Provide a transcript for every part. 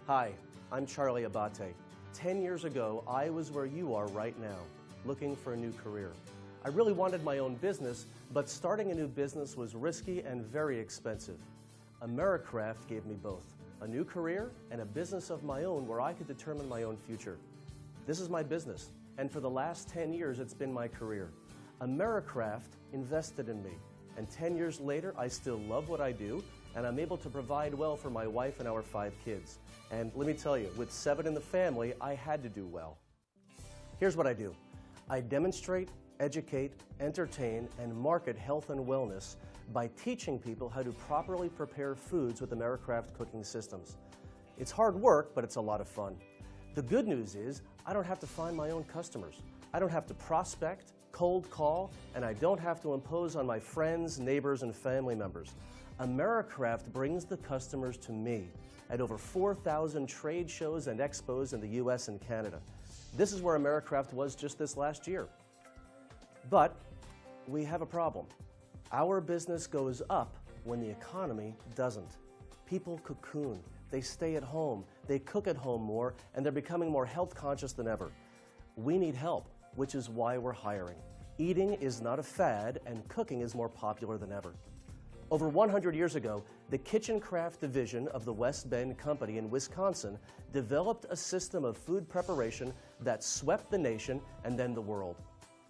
Hi, I'm Charlie Abbate. 10 years ago, I was where you are right now, looking for a new career. I really wanted my own business, but starting a new business was risky and very expensive. Americraft gave me both, a new career and a business of my own where I could determine my own future. This is my business, and for the last 10 years, it's been my career. Americraft invested in me, and 10 years later, I still love what I do, and I'm able to provide well for my wife and our 5 kids. And let me tell you, with 7 in the family, I had to do well. Here's what I do. I demonstrate, educate, entertain, and market health and wellness by teaching people how to properly prepare foods with Americraft cooking systems. It's hard work, but it's a lot of fun. The good news is I don't have to find my own customers. I don't have to prospect, cold call, and I don't have to impose on my friends, neighbors, and family members. Americraft brings the customers to me at over 4,000 trade shows and expos in the US and Canada. This is where Americraft was just this last year. But we have a problem. Our business goes up when the economy doesn't. People cocoon, they stay at home, they cook at home more, and they're becoming more health conscious than ever. We need help, which is why we're hiring. Eating is not a fad, and cooking is more popular than ever. Over 100 years ago, the Kitchen Craft division of the West Bend Company in Wisconsin developed a system of food preparation that swept the nation and then the world.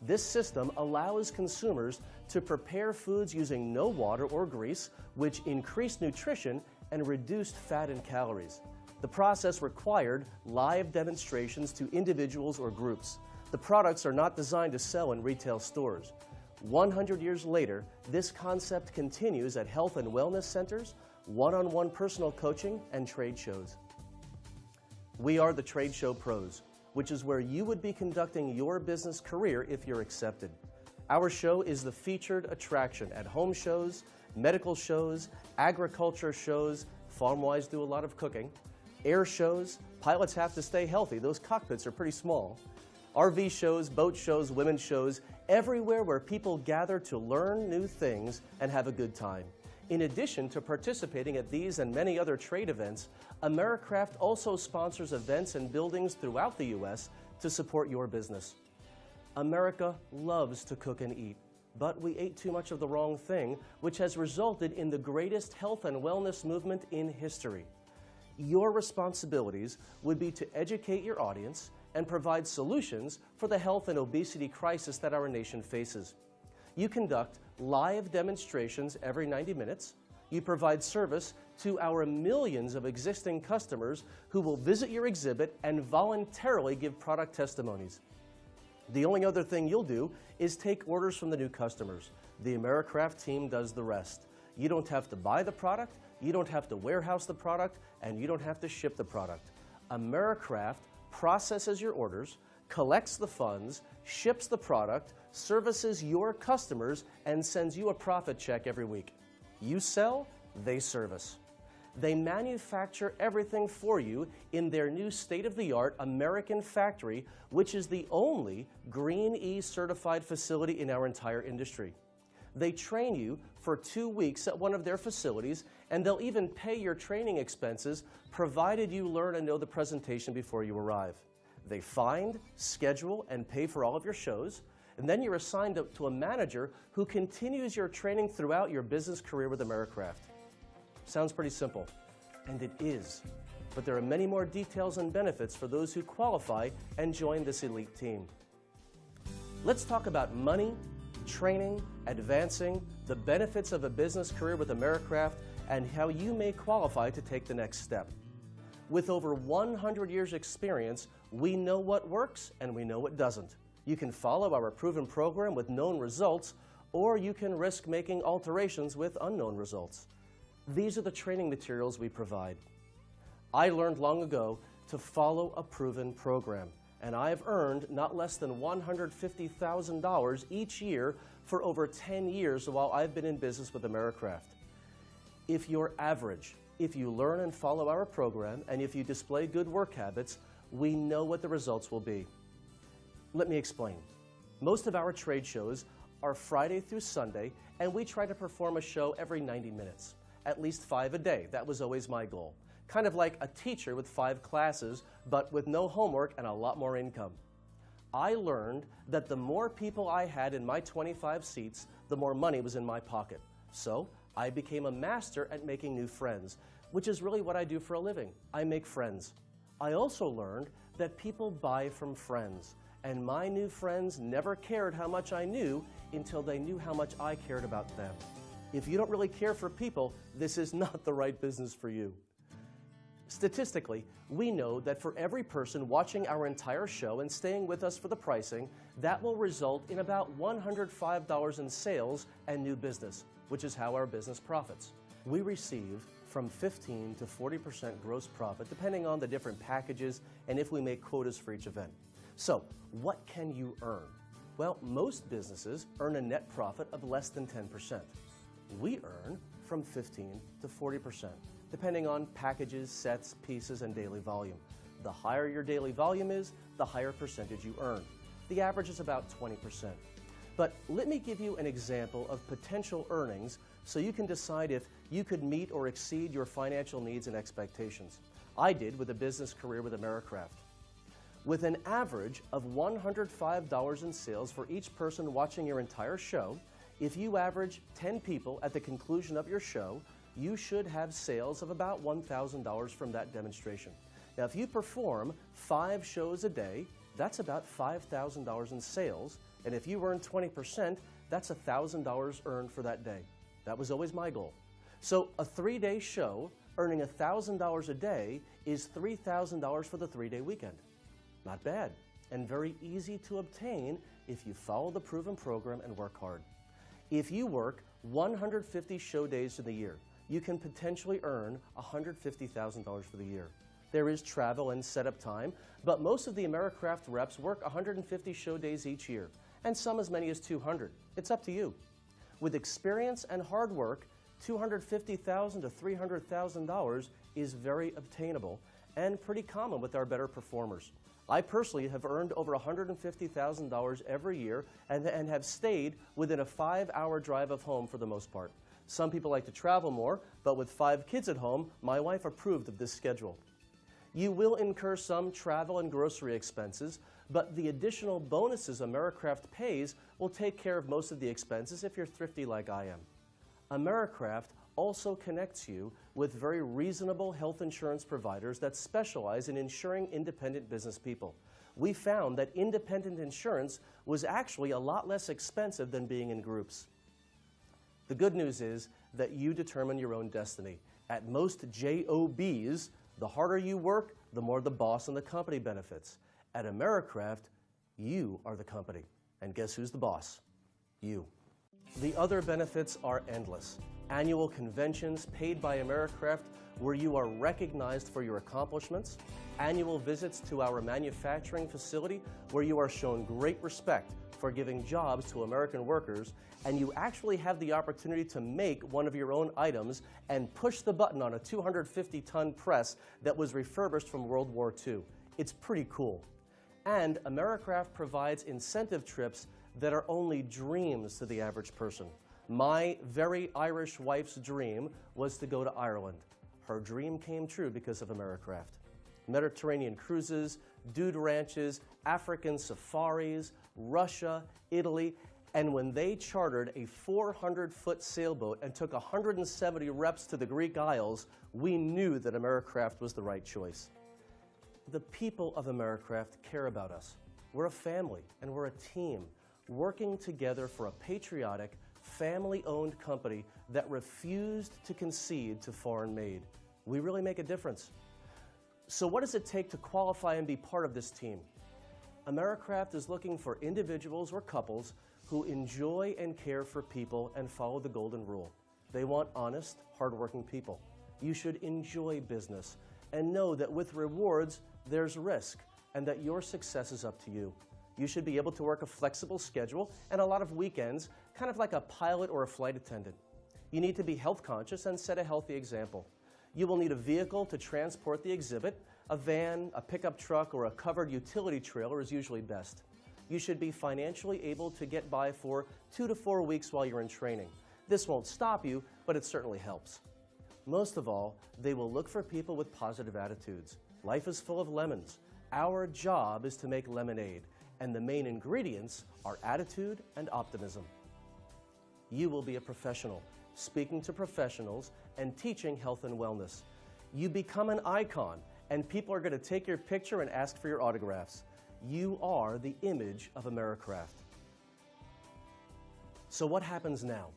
This system allows consumers to prepare foods using no water or grease, which increased nutrition and reduced fat and calories. The process required live demonstrations to individuals or groups. The products are not designed to sell in retail stores. 100 years later, this concept continues at health and wellness centers, one-on-one personal coaching, and trade shows. We are the Trade Show Pros, which is where you would be conducting your business career if you're accepted. Our show is the featured attraction at home shows, medical shows, agriculture shows, farm-wise do a lot of cooking, air shows, pilots have to stay healthy, those cockpits are pretty small, RV shows, boat shows, women's shows, everywhere where people gather to learn new things and have a good time. In addition to participating at these and many other trade events, Americraft also sponsors events and buildings throughout the U.S. to support your business. America loves to cook and eat, but we ate too much of the wrong thing, which has resulted in the greatest health and wellness movement in history. Your responsibilities would be to educate your audience and provide solutions for the health and obesity crisis that our nation faces. You conduct live demonstrations every 90 minutes. You provide service to our millions of existing customers who will visit your exhibit and voluntarily give product testimonies. The only other thing you'll do is take orders from the new customers. The Americraft team does the rest. You don't have to buy the product, you don't have to warehouse the product, and you don't have to ship the product. Americraft processes your orders, collects the funds, ships the product, services your customers, and sends you a profit check every week. You sell, they service. They manufacture everything for you in their new state-of-the-art American factory, which is the only Green E certified facility in our entire industry. They train you for 2 weeks at one of their facilities, and they'll even pay your training expenses, provided you learn and know the presentation before you arrive. They find, schedule, and pay for all of your shows, and then you're assigned to a manager who continues your training throughout your business career with Americraft. Sounds pretty simple, and it is. But there are many more details and benefits for those who qualify and join this elite team. Let's talk about money, training, advancing, the benefits of a business career with Americraft, and how you may qualify to take the next step. With over 100 years experience, we know what works and we know what doesn't. You can follow our proven program with known results, or you can risk making alterations with unknown results. These are the training materials we provide. I learned long ago to follow a proven program, and I've earned not less than $150,000 each year for over 10 years while I've been in business with Americraft. If you're average, if you learn and follow our program, and if you display good work habits, we know what the results will be. Let me explain. Most of our trade shows are Friday through Sunday, and we try to perform a show every 90 minutes, at least 5 a day. That was always my goal. kind of like a teacher with 5 classes, but with no homework and a lot more income. I learned that the more people I had in my 25 seats, the more money was in my pocket. So I became a master at making new friends, which is really what I do for a living. I make friends. I also learned that people buy from friends, and my new friends never cared how much I knew until they knew how much I cared about them. If you don't really care for people, this is not the right business for you. Statistically, we know that for every person watching our entire show and staying with us for the pricing, that will result in about $105 in sales and new business, which is how our business profits. We receive from 15 to 40% gross profit, depending on the different packages and if we make quotas for each event. So, what can you earn? Well, most businesses earn a net profit of less than 10%. We earn from 15 to 40%, depending on packages, sets, pieces, and daily volume. The higher your daily volume is, the higher percentage you earn. The average is about 20%. But let me give you an example of potential earnings so you can decide if you could meet or exceed your financial needs and expectations. I did with a business career with Americraft. With an average of $105 in sales for each person watching your entire show, if you average 10 people at the conclusion of your show, you should have sales of about $1,000 from that demonstration. Now, if you perform 5 shows a day, that's about $5,000 in sales, and if you earn 20%, that's $1,000 earned for that day. That was always my goal. So a 3-day show earning $1,000 a day is $3,000 for the 3-day weekend. Not bad, and very easy to obtain if you follow the proven program and work hard. If you work 150 show days in the year, you can potentially earn $150,000 for the year. There is travel and setup time, but most of the Americraft reps work 150 show days each year, and some as many as 200. It's up to you. With experience and hard work, $250,000 to $300,000 is very obtainable and pretty common with our better performers. I personally have earned over $150,000 every year and have stayed within a 5-hour drive of home for the most part. Some people like to travel more, but with 5 kids at home, my wife approved of this schedule. You will incur some travel and grocery expenses, but the additional bonuses Americraft pays will take care of most of the expenses if you're thrifty like I am. Americraft also connects you with very reasonable health insurance providers that specialize in insuring independent business people. We found that independent insurance was actually a lot less expensive than being in groups. The good news is that you determine your own destiny. At most JOBs, the harder you work, the more the boss and the company benefits. At Americraft, you are the company. And guess who's the boss? You. The other benefits are endless. Annual conventions paid by Americraft where you are recognized for your accomplishments, annual visits to our manufacturing facility where you are shown great respect for giving jobs to American workers, and you actually have the opportunity to make one of your own items and push the button on a 250-ton press that was refurbished from World War II. It's pretty cool. And Americraft provides incentive trips that are only dreams to the average person. My very Irish wife's dream was to go to Ireland. Her dream came true because of Americraft. Mediterranean cruises, dude ranches, African safaris, Russia, Italy, and when they chartered a 400-foot sailboat and took 170 reps to the Greek Isles, we knew that Americraft was the right choice. The people of Americraft care about us. We're a family and we're a team working together for a patriotic, family-owned company that refused to concede to foreign-made. We really make a difference. So what does it take to qualify and be part of this team? Americraft is looking for individuals or couples who enjoy and care for people and follow the golden rule. They want honest, hardworking people. You should enjoy business and know that with rewards, there's risk, and that your success is up to you. You should be able to work a flexible schedule and a lot of weekends, kind of like a pilot or a flight attendant. You need to be health conscious and set a healthy example. You will need a vehicle to transport the exhibit. A van, a pickup truck, or a covered utility trailer is usually best. You should be financially able to get by for 2 to 4 weeks while you're in training. This won't stop you, but it certainly helps. Most of all, they will look for people with positive attitudes. Life is full of lemons. Our job is to make lemonade, and the main ingredients are attitude and optimism. You will be a professional, speaking to professionals and teaching health and wellness. You become an icon, and people are going to take your picture and ask for your autographs. You are the image of Americraft. So what happens now?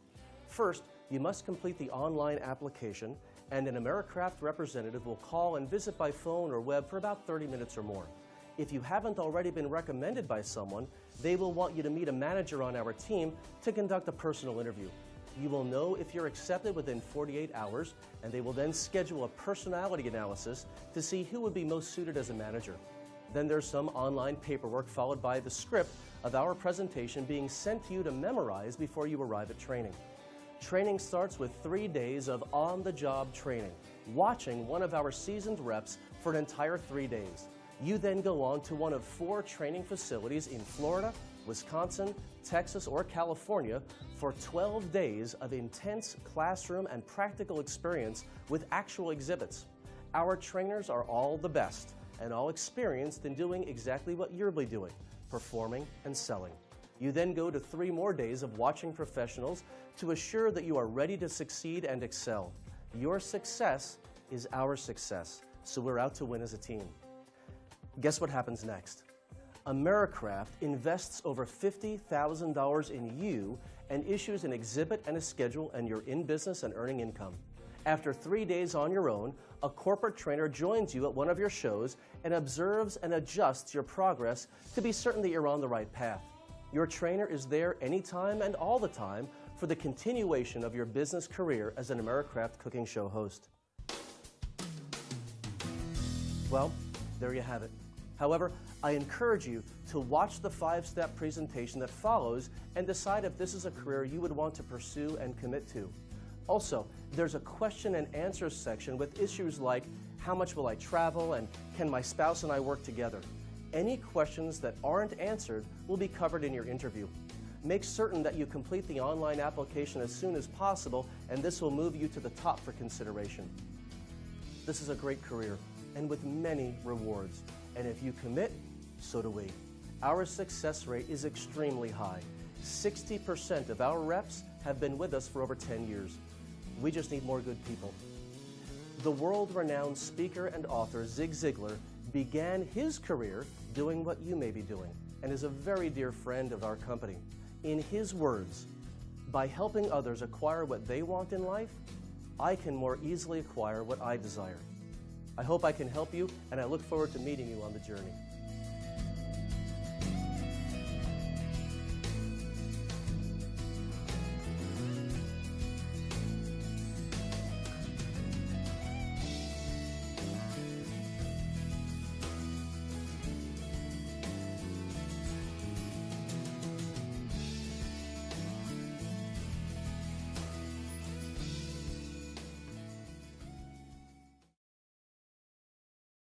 First, you must complete the online application, and an Americraft representative will call and visit by phone or web for about 30 minutes or more. If you haven't already been recommended by someone, they will want you to meet a manager on our team to conduct a personal interview. You will know if you're accepted within 48 hours, and they will then schedule a personality analysis to see who would be most suited as a manager. Then there's some online paperwork followed by the script of our presentation being sent to you to memorize before you arrive at training. Training starts with 3 days of on-the-job training, watching one of our seasoned reps for an entire 3 days. You then go on to one of 4 training facilities in Florida, Wisconsin, Texas, or California for 12 days of intense classroom and practical experience with actual exhibits. Our trainers are all the best and all experienced in doing exactly what you'll be doing, performing and selling. You then go to 3 more days of watching professionals to assure that you are ready to succeed and excel. Your success is our success, so we're out to win as a team. Guess what happens next? Americraft invests over $50,000 in you and issues an exhibit and a schedule, and you're in business and earning income. After 3 days on your own, a corporate trainer joins you at one of your shows and observes and adjusts your progress to be certain that you're on the right path. Your trainer is there anytime and all the time for the continuation of your business career as an Americraft cooking show host. Well, there you have it. However, I encourage you to watch the 5-step presentation that follows and decide if this is a career you would want to pursue and commit to. Also, there's a question and answer section with issues like, how much will I travel, and can my spouse and I work together? Any questions that aren't answered will be covered in your interview. Make certain that you complete the online application as soon as possible, and this will move you to the top for consideration. This is a great career, and with many rewards. And if you commit, so do we. Our success rate is extremely high. 60% of our reps have been with us for over 10 years. We just need more good people. The world-renowned speaker and author Zig Ziglar began his career doing what you may be doing, and is a very dear friend of our company. In his words, by helping others acquire what they want in life, I can more easily acquire what I desire. I hope I can help you, and I look forward to meeting you on the journey.